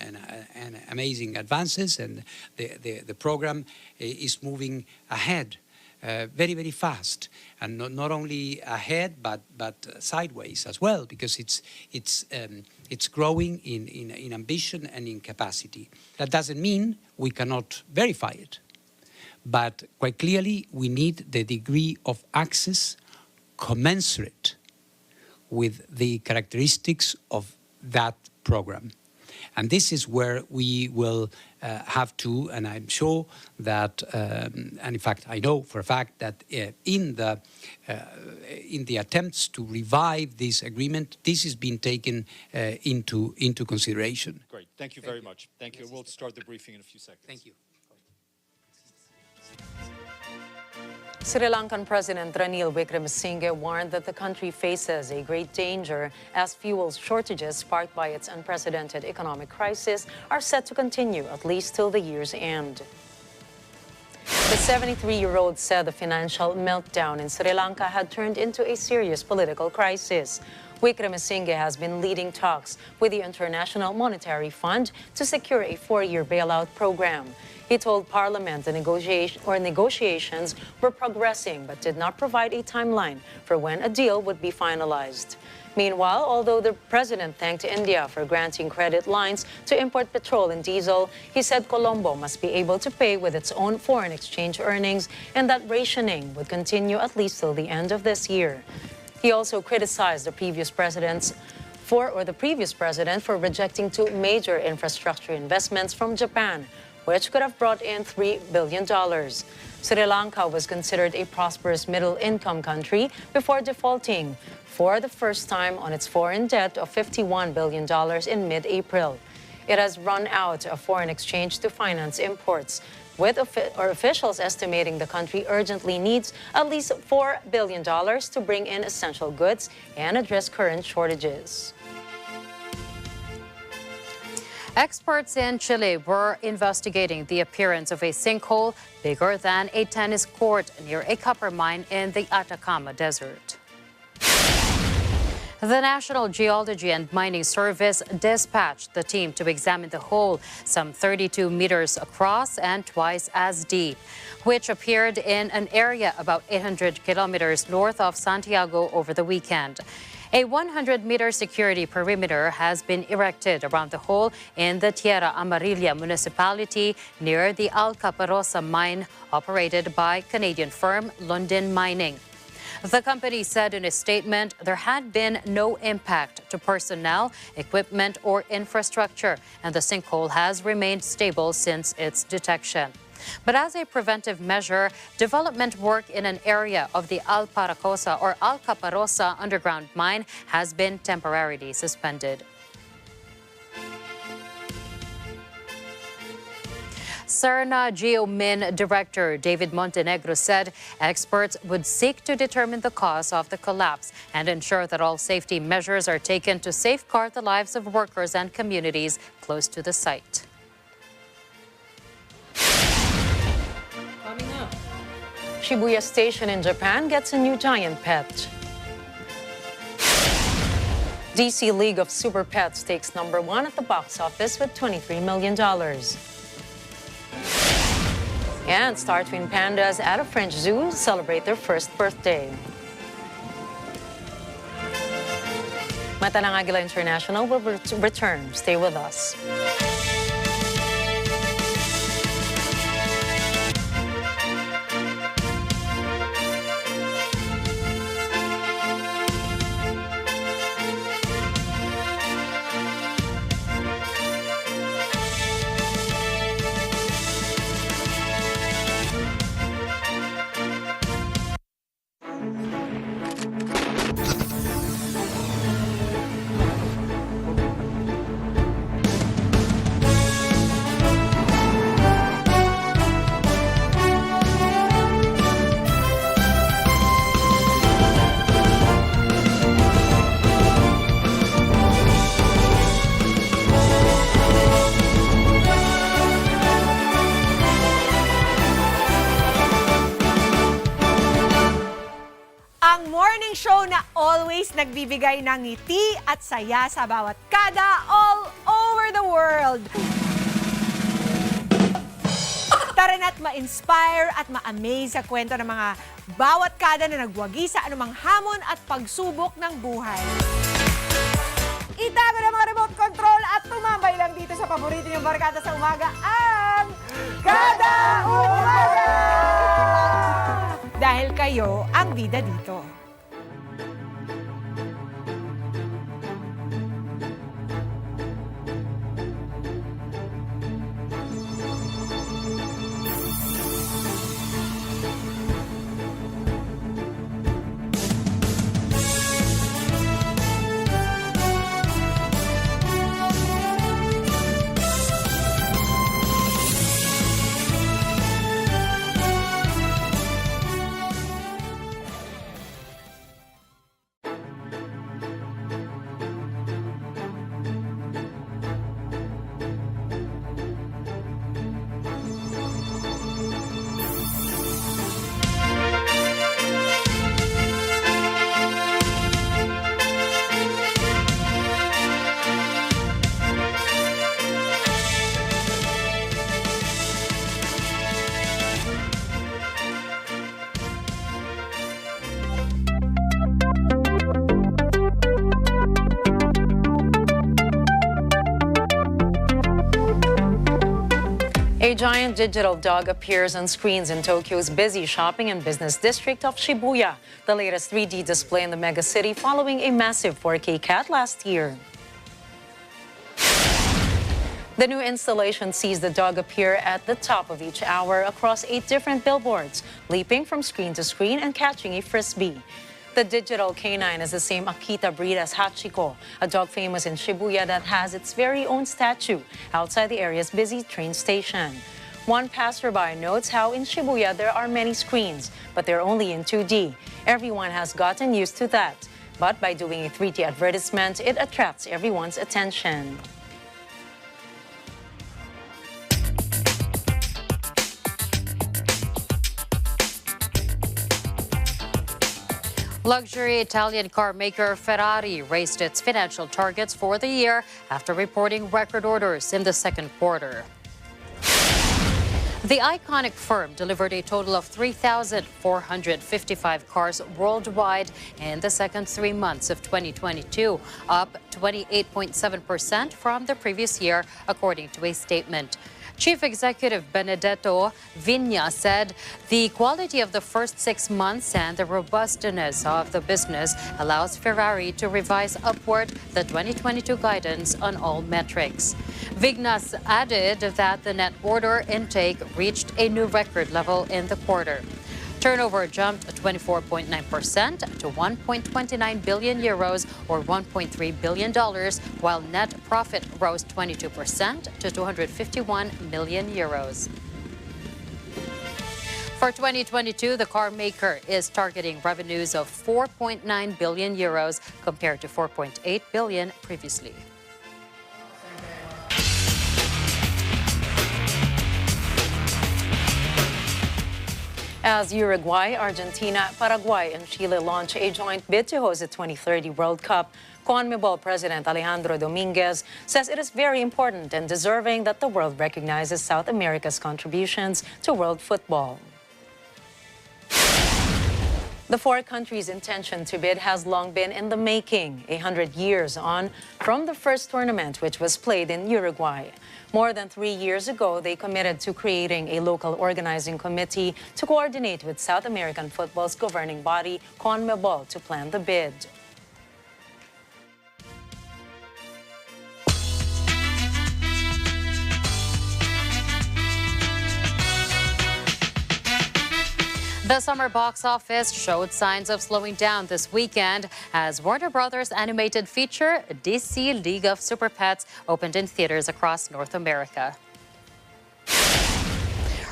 amazing advances, and the program is moving ahead very, very fast, and not only ahead but sideways as well, because it's growing in ambition and in capacity. That doesn't mean we cannot verify it, but quite clearly we need the degree of access commensurate with the characteristics of that program. And this is where we will have to, and I'm sure that, and in fact, I know for a fact that in the attempts to revive this agreement, this has been taken into consideration. Great. Thank you very much. Thank you. We'll start the briefing in a few seconds. Thank you. Sri Lankan President Ranil Wickremesinghe warned that the country faces a great danger as fuel shortages sparked by its unprecedented economic crisis are set to continue at least till the year's end. The 73-year-old said the financial meltdown in Sri Lanka had turned into a serious political crisis. Wickremesinghe has been leading talks with the International Monetary Fund to secure a 4-year bailout program. He told Parliament the negotiations were progressing but did not provide a timeline for when a deal would be finalized. Meanwhile, although the president thanked India for granting credit lines to import petrol and diesel, he said Colombo must be able to pay with its own foreign exchange earnings and that rationing would continue at least till the end of this year. He also criticized the previous president for rejecting two major infrastructure investments from Japan, which could have brought in $3 billion. Sri Lanka was considered a prosperous middle-income country before defaulting for the first time on its foreign debt of $51 billion in mid-April. It has run out of foreign exchange to finance imports, with officials estimating the country urgently needs at least $4 billion to bring in essential goods and address current shortages. Experts in Chile were investigating the appearance of a sinkhole bigger than a tennis court near a copper mine in the Atacama Desert. The National Geology and Mining Service dispatched the team to examine the hole, some 32 meters across and twice as deep, which appeared in an area about 800 kilometers north of Santiago over the weekend. A 100-meter security perimeter has been erected around the hole in the Tierra Amarilla municipality near the Alcaparrosa mine operated by Canadian firm Lundin Mining. The company said in a statement there had been no impact to personnel, equipment, or infrastructure, and the sinkhole has remained stable since its detection. But as a preventive measure, development work in an area of the Alcaparrosa underground mine has been temporarily suspended. Serna Geomin Director David Montenegro said experts would seek to determine the cause of the collapse and ensure that all safety measures are taken to safeguard the lives of workers and communities close to the site. Coming up, Shibuya Station in Japan gets a new giant pet. DC League of Super Pets takes #1 at the box office with $23 million. And star twin pandas at a French zoo celebrate their first birthday. Matalang Agila International will return. Stay with us. Nagbibigay ng ngiti at saya sa bawat kada all over the world. Tara na't ma-inspire at ma-amaze sa kwento ng mga bawat kada na nagwagi sa anumang hamon at pagsubok ng buhay. Itago na mga remote control at tumambay lang dito sa paborito niyong barkada sa umaga, ang Kada Umaga! Dahil kayo ang bida dito. A giant digital dog appears on screens in Tokyo's busy shopping and business district of Shibuya, the latest 3D display in the megacity following a massive 4K cat last year. The new installation sees the dog appear at the top of each hour across 8 different billboards, leaping from screen to screen and catching a frisbee. The digital canine is the same Akita breed as Hachiko, a dog famous in Shibuya that has its very own statue outside the area's busy train station. One passerby notes how in Shibuya there are many screens, but they're only in 2D. Everyone has gotten used to that. But by doing a 3D advertisement, it attracts everyone's attention. Luxury Italian car maker Ferrari raised its financial targets for the year after reporting record orders in the second quarter. The iconic firm delivered a total of 3,455 cars worldwide in the second 3 months of 2022, up 28.7% from the previous year, according to a statement. Chief Executive Benedetto Vigna said the quality of the first 6 months and the robustness of the business allows Ferrari to revise upward the 2022 guidance on all metrics. Vigna added that the net order intake reached a new record level in the quarter. Turnover jumped 24.9% to 1.29 billion euros or $1.3 billion, while net profit rose 22% to 251 million euros. For 2022, the car maker is targeting revenues of 4.9 billion euros compared to 4.8 billion previously. As Uruguay, Argentina, Paraguay, and Chile launch a joint bid to host the 2030 World Cup, CONMEBOL President Alejandro Dominguez says it is very important and deserving that the world recognizes South America's contributions to world football. The 4 countries' intention to bid has long been in the making, 100 years on from the first tournament, which was played in Uruguay. More than 3 years ago, they committed to creating a local organizing committee to coordinate with South American football's governing body, CONMEBOL, to plan the bid. The summer box office showed signs of slowing down this weekend as Warner Brothers' animated feature, DC League of Super Pets, opened in theaters across North America.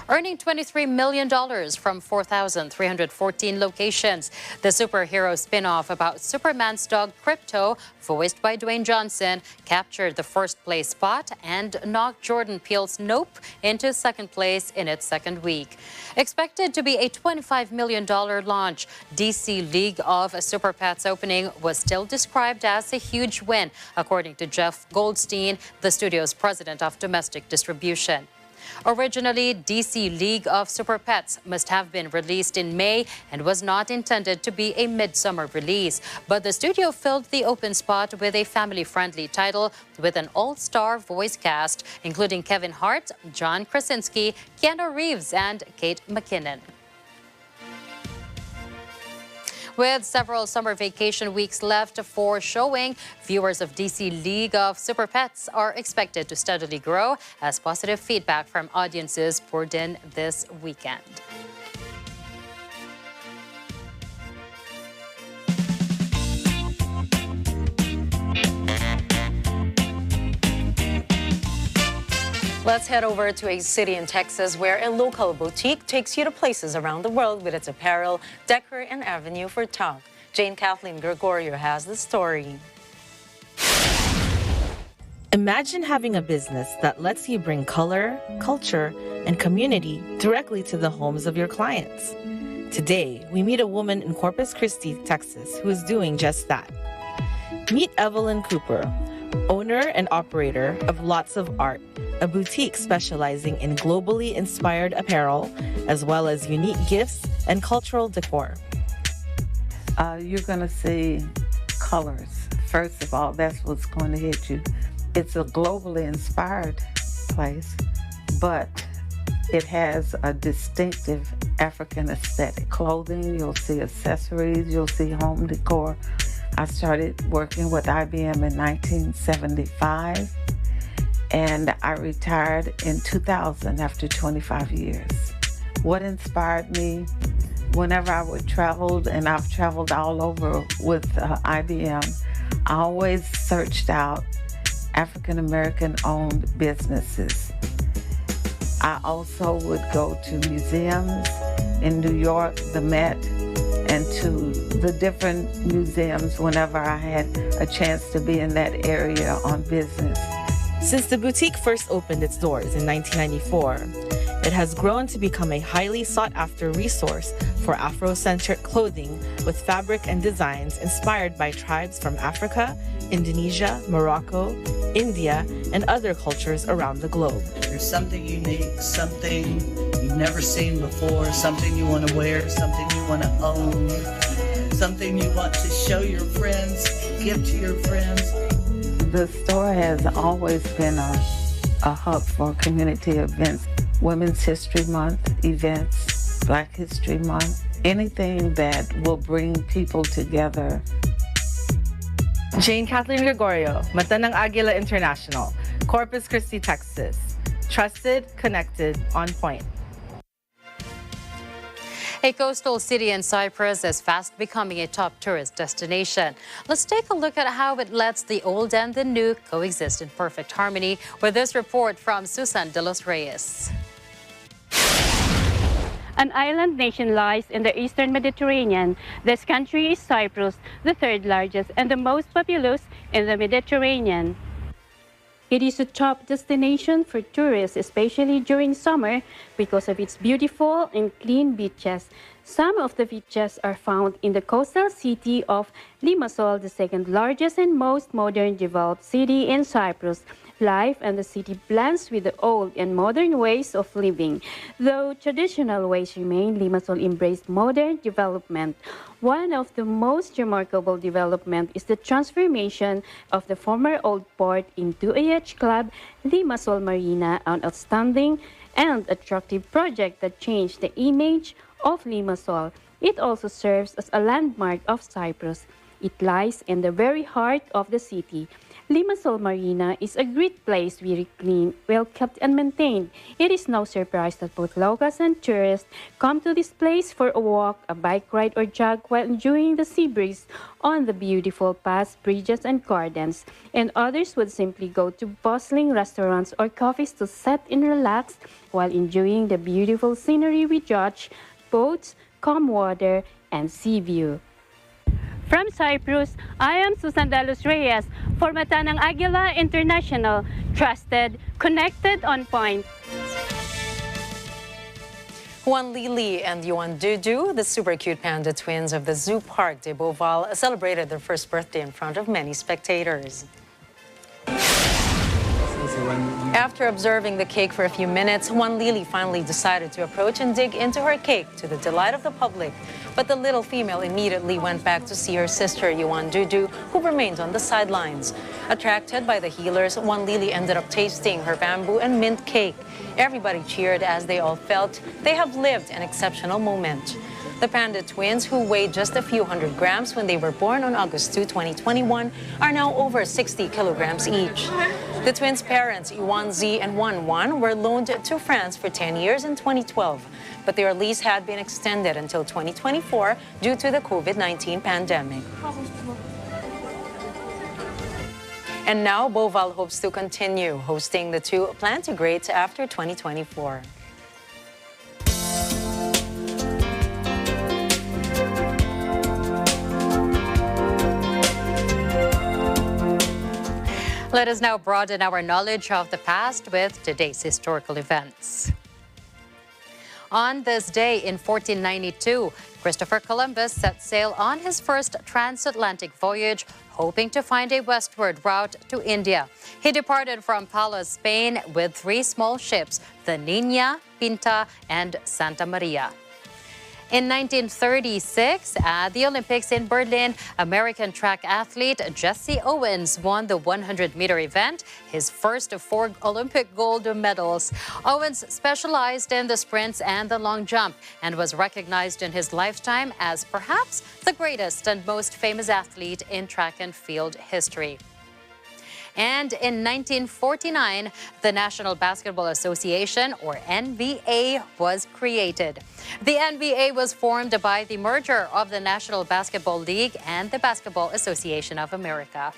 Earning $23 million from 4,314 locations. The superhero spin-off about Superman's dog Krypto, voiced by Dwayne Johnson, captured the first-place spot and knocked Jordan Peele's Nope into second place in its second week. Expected to be a $25 million launch, DC League of Super Pets opening was still described as a huge win, according to Jeff Goldstein, the studio's president of domestic distribution. Originally, DC League of Super Pets must have been released in May and was not intended to be a midsummer release. But the studio filled the open spot with a family-friendly title with an all-star voice cast, including Kevin Hart, John Krasinski, Keanu Reeves, and Kate McKinnon. With several summer vacation weeks left for showing, viewers of DC League of Super Pets are expected to steadily grow as positive feedback from audiences poured in this weekend. Let's head over to a city in Texas where a local boutique takes you to places around the world with its apparel, decor, and avenue for talk. Jane Kathleen Gregorio has the story. Imagine having a business that lets you bring color, culture, and community directly to the homes of your clients. Today, we meet a woman in Corpus Christi, Texas, who is doing just that. Meet Evelyn Cooper, owner and operator of Lots of Art, a boutique specializing in globally inspired apparel, as well as unique gifts and cultural decor. You're going to see colors. First of all, that's what's going to hit you. It's a globally inspired place, but It has a distinctive African aesthetic. Clothing, you'll see accessories, you'll see home decor. I started working with IBM in 1975, and I retired in 2000 after 25 years. What inspired me? Whenever I would travel, and I've traveled all over with IBM, I always searched out African American owned businesses. I also would go to museums in New York, the Met, and to the different museums whenever I had a chance to be in that area on business. Since the boutique first opened its doors in 1994, it has grown to become a highly sought-after resource for Afrocentric clothing with fabric and designs inspired by tribes from Africa, Indonesia, Morocco, India, and other cultures around the globe. There's something unique, something you've never seen before, something you want to wear, something you want to own, something you want to show your friends, give to your friends. The store has always been a hub for community events. Women's History Month events, Black History Month, anything that will bring people together. Jane Kathleen Gregorio, Mata ng Agila International, Corpus Christi, Texas. Trusted, connected, on point. A coastal city in Cyprus is fast becoming a top tourist destination. Let's take a look at how it lets the old and the new coexist in perfect harmony with this report from Susan de los Reyes. An island nation lies in the eastern Mediterranean. This country is Cyprus, the third largest and the most populous in the Mediterranean. It is a top destination for tourists, especially during summer, because of its beautiful and clean beaches. Some of the beaches are found in the coastal city of Limassol, the second largest and most modern developed city in Cyprus. Life and the city blends with the old and modern ways of living. Though traditional ways remain, Limassol embraced modern development. One of the most remarkable development is the transformation of the former old port into a yacht club, Limassol Marina, an outstanding and attractive project that changed the image of Limassol. It also serves as a landmark of Cyprus. It lies in the very heart of the city. Limassol Marina is a great place, very clean, well kept and maintained. It is no surprise that both locals and tourists come to this place for a walk, a bike ride or jog while enjoying the sea breeze on the beautiful paths, bridges and gardens. And others would simply go to bustling restaurants or cafes to sit and relax while enjoying the beautiful scenery with yachts, boats, calm water and sea view. From Cyprus, I am Susan de los Reyes for Mata ng Agila International. Trusted, connected, on point. Juan Lili and Yuan Dudu, the super cute panda twins of the Zoo Park de Beauval, celebrated their first birthday in front of many spectators. After observing the cake for a few minutes, Juan Lili finally decided to approach and dig into her cake to the delight of the public. But the little female immediately went back to see her sister, Yuan Dudu, who remained on the sidelines. Attracted by the healers, Juan Lili ended up tasting her bamboo and mint cake. Everybody cheered as they all felt they have lived an exceptional moment. The Panda Twins, who weighed just a few hundred grams when they were born on August 2, 2021, are now over 60 kilograms each. The twins' parents, Yuan Zi and Wan Wan, were loaned to France for 10 years in 2012, but their lease had been extended until 2024 due to the COVID-19 pandemic. And now, Beauval hopes to continue hosting the two Plantigrades after 2024. Let us now broaden our knowledge of the past with today's historical events. On this day in 1492, Christopher Columbus set sail on his first transatlantic voyage, hoping to find a westward route to India. He departed from Palos, Spain with 3 small ships, the Niña, Pinta, and Santa Maria. In 1936, at the Olympics in Berlin, American track athlete Jesse Owens won the 100-meter event, his first of 4 Olympic gold medals. Owens specialized in the sprints and the long jump and was recognized in his lifetime as perhaps the greatest and most famous athlete in track and field history. And in 1949, the National Basketball Association, or NBA, was created. The NBA was formed by the merger of the National Basketball League and the Basketball Association of America.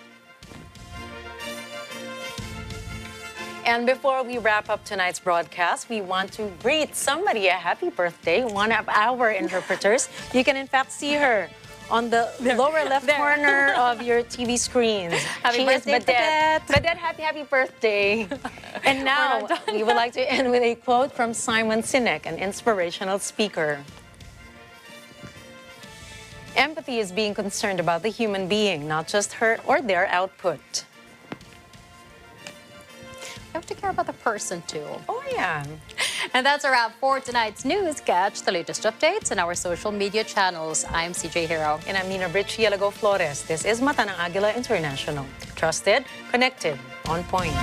And before we wrap up tonight's broadcast, we want to greet somebody a happy birthday, one of our interpreters. You can in fact see her on the lower left corner of your TV screens. Happy birthday, Badette. Badette, happy birthday. And now, we would like to end with a quote from Simon Sinek, an inspirational speaker. Empathy is being concerned about the human being, not just her or their output. You have to care about the person, too. Oh, yeah. And that's a wrap for tonight's news. Catch the latest updates on our social media channels. I'm CJ Hero. And I'm Nina Brichielago Flores. This is Mata ng Agila International. Trusted, connected, on point.